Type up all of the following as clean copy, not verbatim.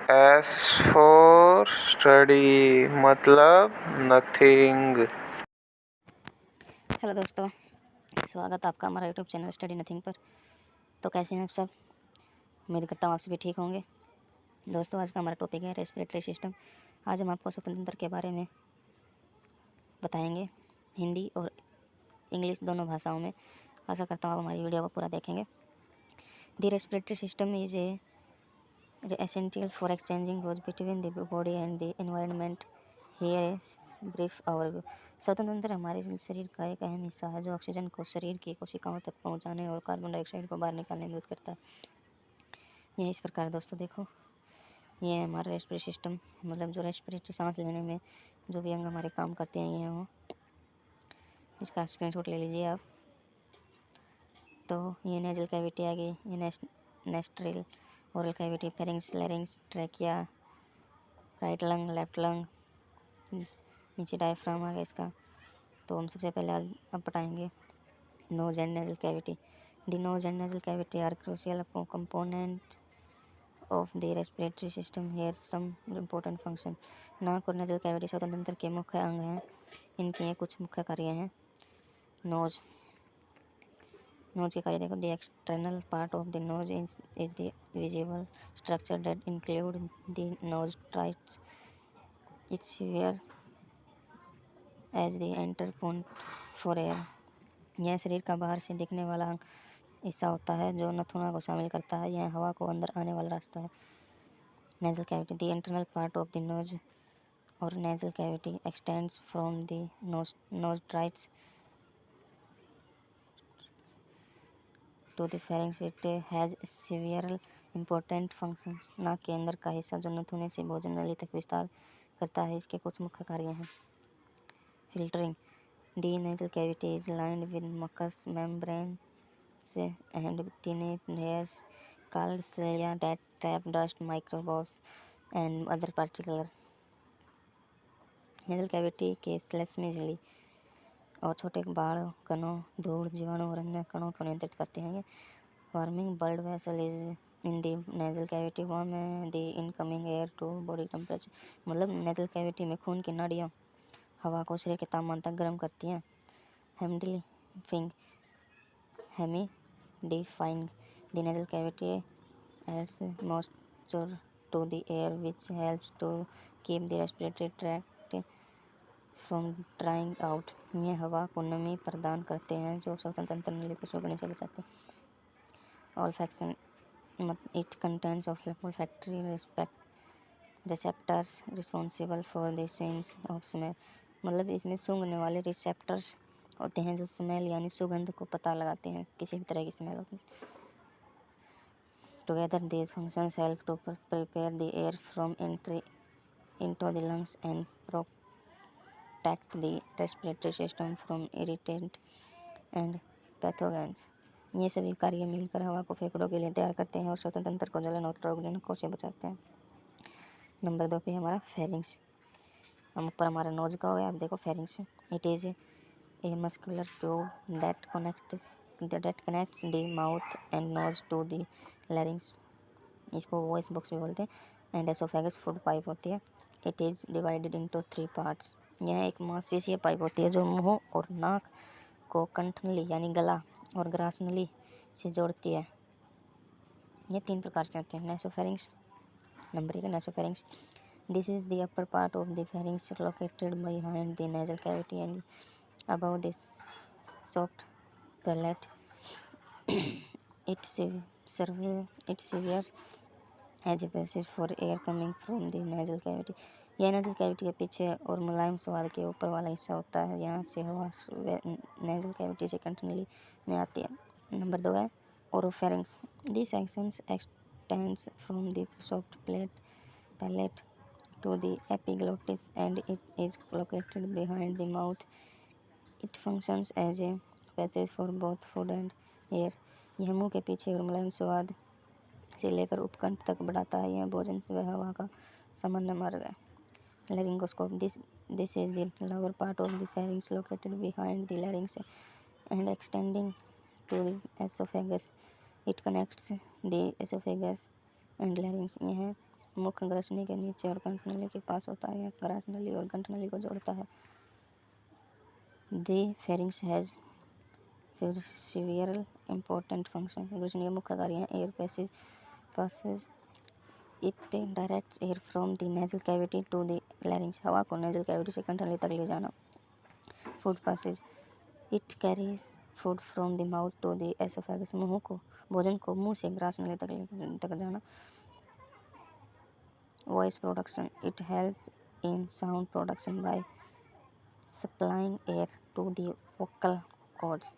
S for study मतलब nothing. Hello दोस्तों, स्वागत है आपका हमारा यूट्यूब चैनल स्टडी नथिंग पर। तो कैसे हैं आप सब? उम्मीद करता हूँ आप सभी ठीक होंगे। दोस्तों, आज का हमारा टॉपिक है रेस्पिरेटरी सिस्टम। आज हम आपको स्वतंत्र तंत्र के बारे में बताएंगे, हिंदी और इंग्लिश दोनों भाषाओं में। आशा करता हूँ आप हमारी वीडियो को पूरा देखेंगे। The respiratory system is essential for exchanging goods between the body and the environment. Here is brief overview. स्वतंत्र तंत्र हमारे शरीर का एक अहम हिस्सा है जो ऑक्सीजन को शरीर की कोशिकाओं तक पहुंचाने और कार्बन डाइऑक्साइड को बाहर निकालने में मदद करता है। यह इस प्रकार दोस्तों देखो, ये है हमारा रेस्पिरेटरी सिस्टम, मतलब जो रेस्पिरेटरी सांस लेने में जो भी अंग हमारे काम करते हैं, ये हो। इसका स्क्रीनशॉट ले लीजिए आप। तो ये नेजल कैविटी आ गई, ये nostril, oral cavity, pharynx, larynx, trachea, right lung, left lung, नीचे डायफ्राम आ गया इसका। तो हम सबसे पहले आज अब बताएंगे nose and nasal cavity. The nose and nasal cavity are crucial component of the respiratory system. Here some important function. नाक और नेजल कैविटी स्वतंत्र तंत्र के मुख्य अंग हैं। इनके कुछ मुख्य कार्य हैं। नोज के कार्य देखो। The external part of the nose is the visible structure that include the nostrils. It's where as the enter point for air. यह शरीर का बाहर से दिखने वाला हिस्सा होता है जो नथुना को शामिल करता है। यह हवा को अंदर आने वाला रास्ता है। Nasal cavity. The internal part of the nose और nasal cavity extends from the nostrils to the pharynx. It has several important functions. नाक के अंदर का हिस्सा जो नथुने से भोजन नली तक विस्तार करता है, इसके कुछ मुख्य कार्य हैं। Filtering. The nasal cavity is lined with mucus membranes and tiny hairs called cilia that trap dust, microbes and other particles. Nasal cavity K slash में झिल्ली और छोटे बाढ़ कणों, धूल, जीवाणु और अन्य कणों को नियंत्रित करते हैं। Warming blood vessel is in the nasal cavity warm the incoming air to body temperature. मतलब नेजल कैविटी में खून की नाड़ियाँ हवा को शरीर के तापमान तक गर्म करती हैं। Humidifying the nasal cavity adds moisture to the air which helps to keep the respiratory tract from drying out. ये हवा को नमी प्रदान करते हैं जो स्वतंत्र तंत्र नली को सूखने से बचाते हैं। Olfaction. It contains of olfactory receptors responsible for the sense of smell. मतलब इसमें सूंघने वाले रिसेप्टर्स होते हैं जो स्मेल यानी सुगंध को पता लगाते हैं, किसी भी तरह की स्मेल होती है। Together these functions help to prepare the air from entry into the lungs and protect the respiratory system from irritant and pathogens. ये सभी कार्य मिलकर हवा को फेफड़ों के लिए तैयार करते हैं और स्वतंत्र तंत्र को जलन और रोगजनकों से बचाते हैं। नंबर 2 पे हमारा फेरिंग्स। हम ऊपर हमारा नोज का हो गया, आप देखो pharynx. It is a muscular tube that connects the mouth and nose to the larynx. इसको वॉइस बॉक्स भी बोलते हैं। एंड एसोफेगस फूड पाइप होती है। It is divided into 3 parts. यह एक मांसपेशीय पाइप होती है जो मुंह और नाक को कंठनली यानी गला और ग्रासनली से जोड़ती है। ये 3 प्रकार के होते हैं। नेसोफेरिंग्स। Number 1 नेसोफेरिंग्स। This is the upper part of the pharynx located behind the nasal cavity and above this soft palate. It serves as a passage for air coming from the nasal cavity. यह nasal cavity के पीछे और मुलायम स्वाद के ऊपर वाला हिस्सा होता है। यहाँ से हवा नेजल कैविटी से कंठनली में आती है। नंबर 2 है oropharynx. This section x tends from the soft palate to the epiglottis and it is located behind the mouth. It functions as a passage for both food and air. यह मुंह के पीछे और मुलायम स्वाद से लेकर उपकंठ तक बढ़ाता है। यह भोजन व हवा का सामान्य मार्ग है। Laryngoscope. This is the lower part of the pharynx located behind the larynx and extending to the esophagus. It connects the esophagus and larynx. यह मुख्य ग्रसनी के नीचे और कंठनली के पास होता है। यह ग्रासनली और कंठनली को जोड़ता है। The pharynx has several important functions। ग्रसनी के मुख्य कार्य हैं air passes it directs air from the nasal cavity to the larynx। हवा को nasal cavity से कंठनली तक ले जाना। food passes it carries food from the mouth to the esophagus। भोजन को मुंह से ग्रासनली तक जाना। Voice production it helps in sound production by supplying air to the vocal cords।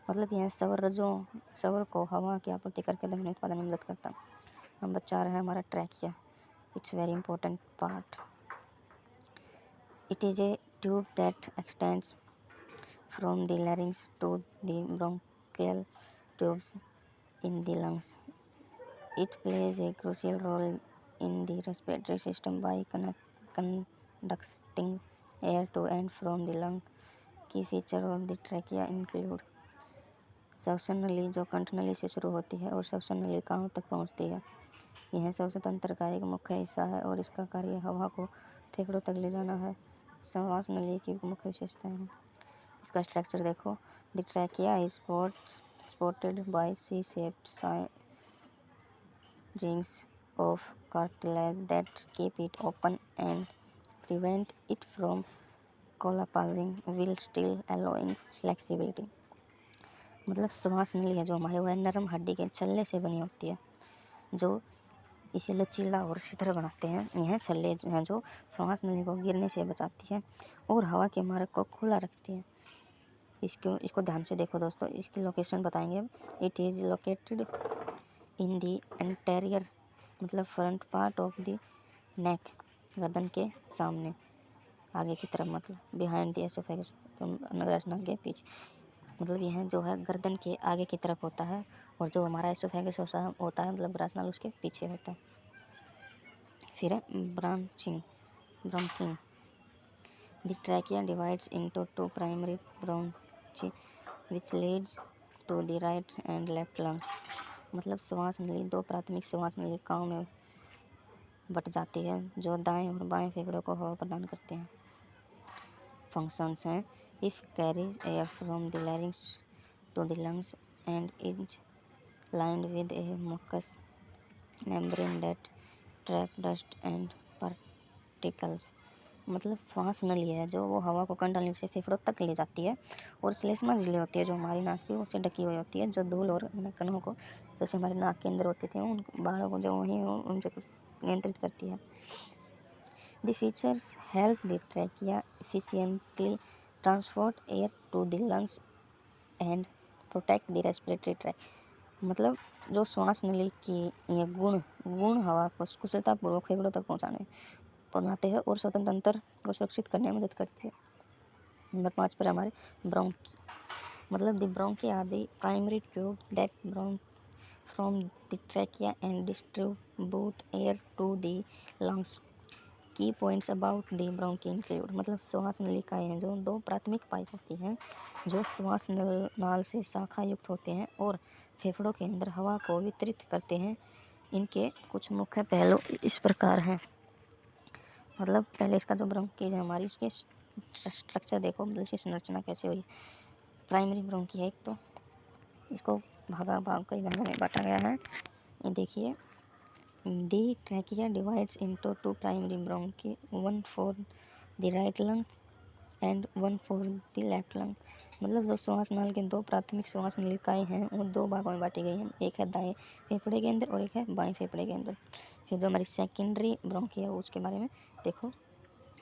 मतलब यह स्वर को हवा की आपूर्ति करके ध्वनि उत्पादन में मदद करता है। नंबर 4 है हमारा trachea. It's very important part. It is a tube that extends from the larynx to the bronchial tubes in the lungs. It plays a crucial role in the respiratory system by conducting air to and from the lung. Key feature of the trachea include श्वसन नली जो कंठनली से शुरू होती है और श्वसन नलिकाओं तक पहुंचती है। यह श्वसन तंत्र का एक मुख्य हिस्सा है और इसका कार्य हवा को फेफड़ों तक ले जाना है। श्वास नली की मुख्य विशेषताएं हैं। इसका स्ट्रक्चर देखो। The trachea is supported by C shaped rings of cartilage that keep it open and prevent it from collapsing while still allowing flexibility. मतलब श्वास नली है जो हमारे वह नरम हड्डी के छल्ले से बनी होती है जो इसे लचीला और शिथिल बनाते हैं। यह छल्ले हैं जो श्वास नली को गिरने से बचाती है और हवा के मार्ग को खुला रखती है। इसको ध्यान से देखो दोस्तों। इसकी लोकेशन बताएंगे। It is located in the anterior मतलब front part of the neck गर्दन के सामने आगे की तरफ मतलब बिहाइंड द एसोफेगस ग्रसनाल के पीछे। मतलब यह जो है गर्दन के आगे की तरफ होता है और जो हमारा एसोफेगस होता है मतलब ग्रसनाल उसके पीछे होता है। फिर है ब्रांचिंग ब्रोंकिंग। The trachea divides into two primary bronchi which leads to the right and left lungs. मतलब श्वास नली दो प्राथमिक श्वास नलिकाओं में बट जाती है जो दाएं और बाएं फेफड़ों को हवा प्रदान करते हैं। फंक्शंस हैं if carries air from the larynx to the lungs and is lined with a mucous membrane that trap dust and particles। मतलब श्वास नली है जो वो हवा को कंठनली से फेफड़ों तक ले जाती है और श्लेष्मा झिल्ली होती है जो हमारी नाक की उससे ढकी हुई होती है जो धूल और कणों को जैसे हमारे नाक के अंदर होते थे उन बालों को जो वहीं उनसे नियंत्रित करती है। The features help the trachea efficiently transport air to the lungs and protect the respiratory tract। मतलब जो श्वास नली की ये गुण हवा को कुशलतापूर्वक फेफड़ों तक पहुंचाते हैं और श्वसन तंत्र को सुरक्षित करने में मदद करती है। नंबर 5 पर हमारे ब्रोंकी। मतलब the bronchi are the primary tube that branch from the trachea and distribute air to the lungs. Key points about the bronchi include मतलब श्वास नलिकाएं हैं जो दो प्राथमिक पाइप होती हैं जो श्वास नाल से शाखा युक्त होते हैं और फेफड़ों के अंदर हवा को वितरित करते हैं। इनके कुछ मुख्य पहलू इस प्रकार हैं। मतलब पहले इसका जो ब्रोंकी है हमारी उसके स्ट्रक्चर देखो मतलब इसकी संरचना कैसे हुई। प्राइमरी ब्रोंकी है एक तो इसको भाग कई भागों में बांटा गया है। ये देखिए The trachea divides into two primary bronchi, one for the right lung and one for the left lung। मतलब जो श्वास नाल के दो प्राथमिक श्वास नलिकाएं हैं वो दो भागों में बांटी गई हैं। एक है दाएं फेफड़े के अंदर और एक है बाएं फेफड़े के अंदर। फिर जो हमारी सेकेंडरी ब्रोंकी है उसके बारे में देखो।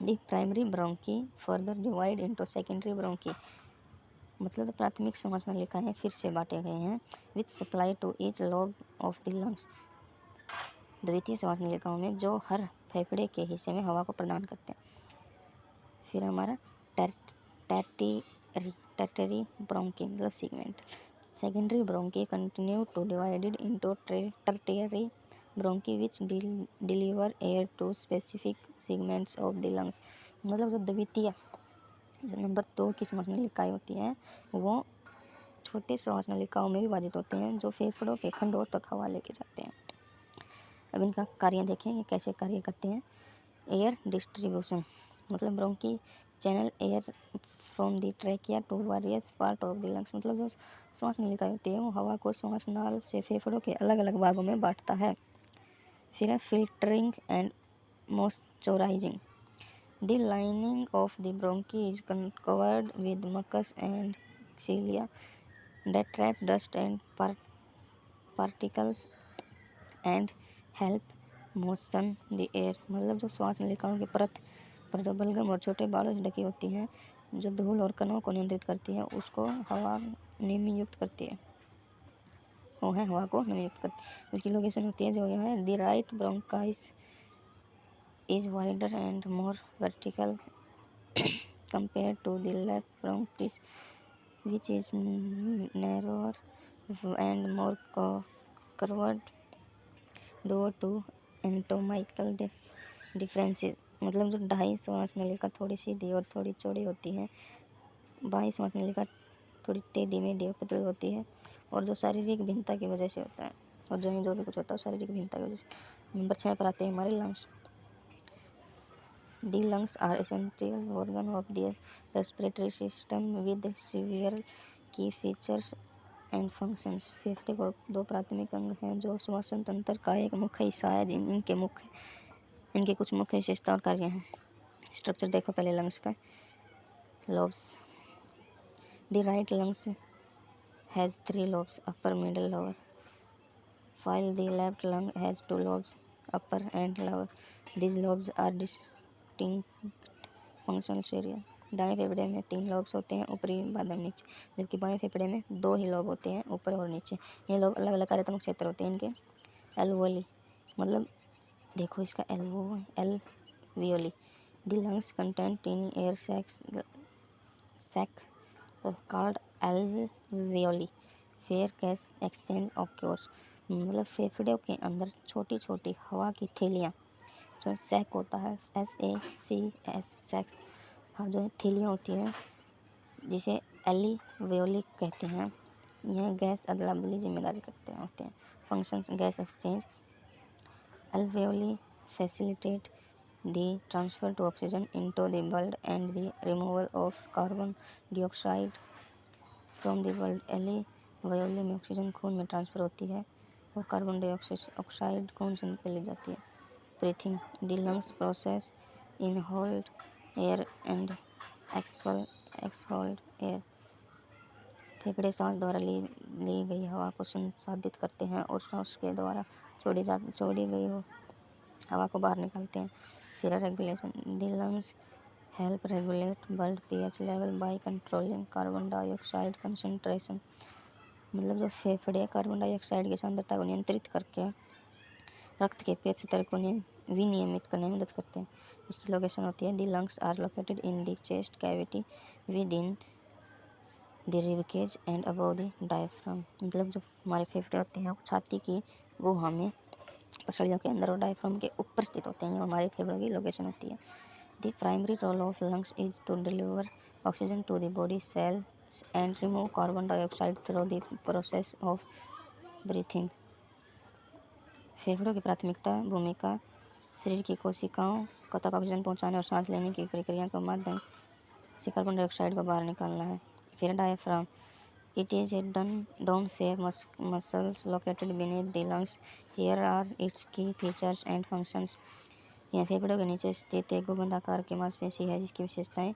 The primary bronchi further divide into secondary bronchi मतलब प्राथमिक श्वास नलिकाएं फिर से बांटे गए हैं with supply to each lobe of the lungs. द्वितीय श्वास नलिकाओं में जो हर फेफड़े के हिस्से में हवा को प्रदान करते हैं। फिर हमारा टर्टियरी ब्रोंकी मतलब segment. Secondary bronchi continue to divided into tertiary bronchi which deliver air to specific segments of the lungs. मतलब जो द्वितीय नंबर 2 की श्वास नलिकाएं होती हैं वो छोटे श्वास नलिकाओं में विभाजित होते हैं जो फेफड़ों के खंडों तक हवा लेके जाते हैं। अब इनका कार्य देखें ये कैसे कार्य करते हैं। एयर डिस्ट्रीब्यूशन मतलब bronchi channel air from the trachea to various part of the lungs, मतलब जो श्वास नलिका होती है वो हवा को श्वास नाल से फेफड़ों के अलग अलग भागों में बांटता है। फिर है filtering and moisturising. The lining of the bronchi is covered with mucus and cilia that trap dust and particles and help moisten the air। मतलब जो श्वास नलिकाओं की परत पर जो बलगम और छोटे बालों से ढकी होती हैं जो धूल और कणों को नियंत्रित करती है उसको हवा नमी युक्त करती है, वो है हवा को नमी युक्त करती है। उसकी लोकेशन होती है जो यह है the right bronchus is wider and more vertical compared to the left bronchus, which is narrower and more curved due to anatomical differences। मतलब जो दाहिनी श्वास नलिका थोड़ी सीधी और थोड़ी चौड़ी होती है, बाईं श्वास नलिका थोड़ी टेढ़ी मेढ़ी और पतली होती है, और जो शारीरिक भिन्नता की वजह से होता है, और जो भी कुछ होता है शारीरिक भिन्नता की वजह से। नंबर 6 पर आते हैं हमारे lungs. The lungs are essential organ of the respiratory system with several key features and functions। फेफड़े को दो प्राथमिक अंग हैं जो श्वसन तंत्र का एक मुख्य हिस्सा है। इनके कुछ मुख्य विशेषता और कार्य हैं। स्ट्रक्चर देखो पहले लंग्स का। lobes। The right lungs has 3 lobes, upper, middle, lower, while the left lung has 2 lobes, upper and lower। These lobes are distinct functional area. दाएं फेफड़े में 3 लॉब्स होते हैं, ऊपरी बादल नीचे, जबकि बाएं फेफड़े में 2 ही लॉब होते हैं, ऊपर और नीचे। ये लोब अलग अलग कार्यात्मक क्षेत्र होते हैं इनके। एल्वोली मतलब देखो इसका alveoli. The lungs contain tiny air sac called alveoli where gas exchange occurs. मतलब फेफड़ों के अंदर छोटी छोटी हवा की थैलियाँ जो सैक होता है, SACS सैक्स, हाँ जो थैलियाँ होती हैं जिसे एल्वियोली कहते हैं, यह गैस अदला बदली जिम्मेदारी होते हैं। Functions gas exchange. Alveoli facilitate the transfer to oxygen into the blood and the removal of carbon dioxide from the blood. Alveoli में ऑक्सीजन खून में ट्रांसफर होती है और कार्बन डाइऑक्साइड खून से निकल ली जाती है। Breathing। The lungs process inhaled air and exhaled air। फेफड़े सांस द्वारा ली गई हवा को संसाधित करते हैं और सांस के द्वारा छोड़ी गई हवा को बाहर निकालते हैं। फिर regulation. The lungs help regulate blood pH level by controlling carbon dioxide concentration। मतलब जो फेफड़े कार्बन डाइऑक्साइड की सांद्रता को नियंत्रित करके रक्त के पीएच स्तर को विनियमित करने में मदद करते हैं। इसकी लोकेशन होती है the lungs are located in the chest cavity with in the ribcage and above the diaphragm. मतलब जो हमारे फेफड़े होते हैं वो छाती की गुहा में पसलियों के अंदर और डायफ्राम के ऊपर स्थित होते हैं, हमारे फेफड़ों की लोकेशन होती है। The primary role of lungs is to deliver oxygen to the body cells and remove carbon dioxide through the process of breathing. फेफड़ों की प्राथमिकता भूमिका शरीर की कोशिकाओं को तक ऑक्सीजन पहुंचाने और सांस लेने की प्रक्रिया के माध्यम से कार्बन डाइऑक्साइड को बाहर निकालना है। फिर diaphragm. It is a dome shape muscles located beneath the lungs. Here are its key features and functions. यह फेफड़ों के नीचे स्थित एक गुंबद आकार की मांसपेशी है जिसकी विशेषताएं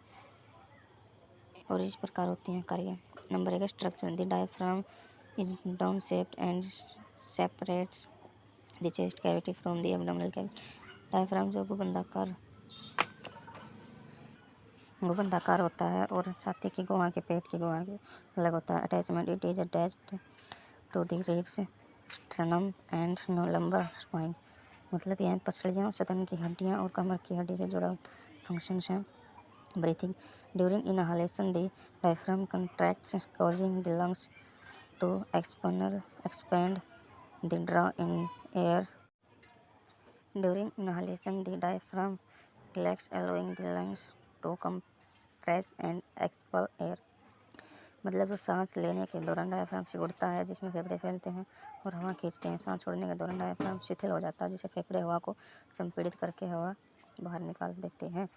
और इस प्रकार होती हैं। कार्य। Number 1 structure. The diaphragm is dome shaped and separates the chest cavity from the abdominal cavity. Diaphragm जो गुंबदाकार होता है और छाती की गुहा के पेट की गुहा के अलग होता है। Attachment. It is attached to the ribs sternum and lumbar spine. मतलब यह पसलियाँ स्तन की हड्डियाँ और कमर की हड्डी से जुड़ा फंक्शंस हैं। Breathing. During inhalation the diaphragm contracts causing the lungs to expand the draw in air। During inhalation the diaphragm relaxes allowing the lungs to compress and expel air। मतलब जो सांस लेने के दौरान डायफ्राम सिकुड़ता है जिसमें फेफड़े फैलते हैं और हवा खींचते हैं। सांस छोड़ने के दौरान डायफ्राम शिथिल हो जाता है जिससे फेफड़े हवा को संपीड़ित करके हवा बाहर निकाल देते हैं।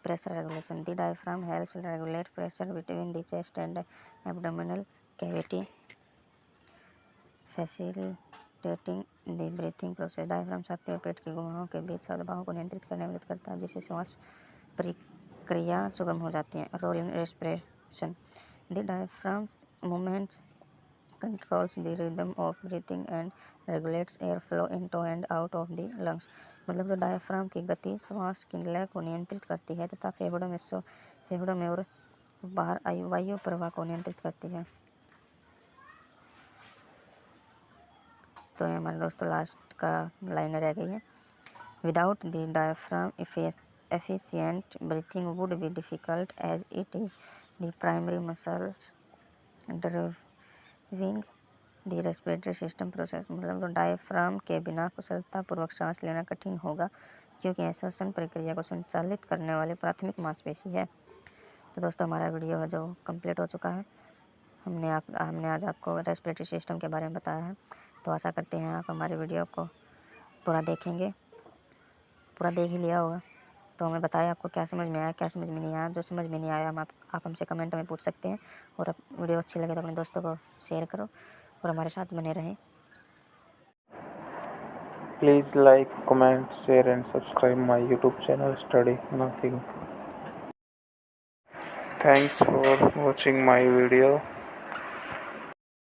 Pressure regulation. The diaphragm helps regulate pressure between the chest and abdominal cavity, facilitating the breathing process. Diaphragm छाती और पेट की गुहाओं के बीच दबाव को नियंत्रित करने में मदद करता है जिससे श्वास प्रक्रिया सुगम हो जाती है। Role in respiration. The diaphragm movements controls the rhythm of breathing and regulates airflow into and out of the lungs। मतलब जो डायफ्राम की गति श्वास की लय को नियंत्रित करती है तथा फेफड़ों में और बाहर वायु प्रवाह को नियंत्रित करती है। तो ये हमारे दोस्तों लास्ट का लाइन रह गई है। Without the diaphragm efficient breathing would be difficult as it is the primary muscles driving the respiratory system process. मतलब तो डायफ्राम के बिना कुशलतापूर्वक सांस लेना कठिन होगा क्योंकि यह श्वसन प्रक्रिया को संचालित करने वाली प्राथमिक मांसपेशी है। तो दोस्तों हमारा वीडियो है जो कंप्लीट हो चुका है। हमने आज आपको रेस्पिरेटरी सिस्टम के बारे में बताया है। तो आशा करते हैं आप हमारे वीडियो को पूरा देखेंगे, पूरा देख ही लिया होगा। तो हमें बताएं आपको क्या समझ में आया, क्या समझ में नहीं आया। जो समझ में नहीं आया आप हमसे कमेंट में पूछ सकते हैं। और वीडियो अच्छी लगे तो अपने दोस्तों को शेयर करो और हमारे साथ बने रहें। Please like, comment, share and subscribe my YouTube channel Study Nothing. Thanks for watching my video.